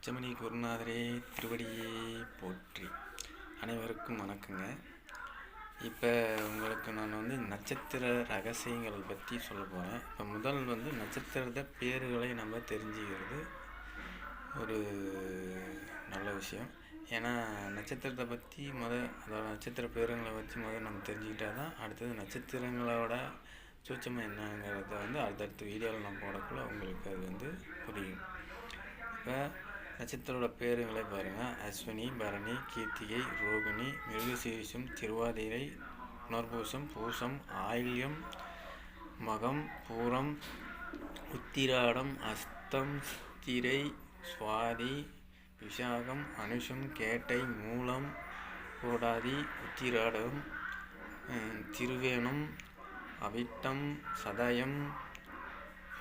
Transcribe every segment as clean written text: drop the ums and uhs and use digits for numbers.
உச்சமணி குருநாதரே திருவடியே போற்றி. அனைவருக்கும் வணக்கங்க. இப்போ உங்களுக்கு நான் நட்சத்திர ரகசியங்களை பற்றி சொல்ல போகிறேன். இப்போ முதல் நட்சத்திரத்தை பேர்களை நம்ம தெரிஞ்சுக்கிறது ஒரு நல்ல விஷயம். ஏன்னா நட்சத்திரத்தை பற்றி அதோட நட்சத்திர பேருங்களை வச்சு நம்ம தெரிஞ்சுக்கிட்டா தான் அடுத்தது நட்சத்திரங்களோட சூட்சமாக என்னங்கிறத அடுத்தடுத்த வீடியோவில் நான் போடக்குள்ள உங்களுக்கு அது புரியும். இப்போ நட்சத்திரோட பேருங்களை பாருங்கள். அஸ்வினி, பரணி, கீர்த்திகை, ரோகிணி, மிருகசீரிஷம், திருவாதிரை, புனர்பூசம், பூசம், ஆயில்யம், மகம், பூரம், உத்திராடம், அஸ்தம், சித்திரை, சுவாதி, விசாகம், அனுஷம், கேட்டை, மூலம், கோடாதி, உத்திராடம், திருவேணம், அவிட்டம், சதயம்,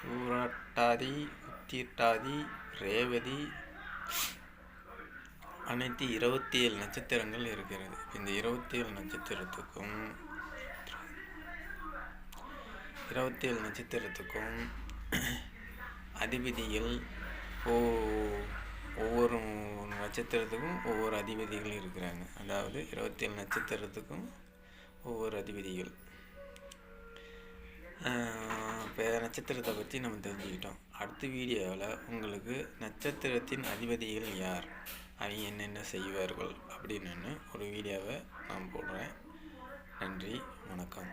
பூராட்டாதி, உத்திராட்டாதி, ரேவதி, அனைத்து 27 நட்சத்திரங்கள் இருக்கிறது. இந்த 27 நட்சத்திரத்துக்கும் அதிபதிகள் ஒவ்வொரு நட்சத்திரத்துக்கும் ஒவ்வொரு அதிபதிகள் இருக்கிறாங்க. அதாவது 27 நட்சத்திரத்துக்கும் ஒவ்வொரு அதிபதிகள். இப்போ நட்சத்திரத்தை பற்றி நம்ம தெரிஞ்சுக்கிட்டோம். அடுத்த வீடியோவில் உங்களுக்கு நட்சத்திரத்தின் அதிபதிகள் யார், அவங்க என்னென்ன செய்வார்கள் அப்படின்னு ஒரு வீடியோவை நான் போடுறேன். நன்றி, வணக்கம்.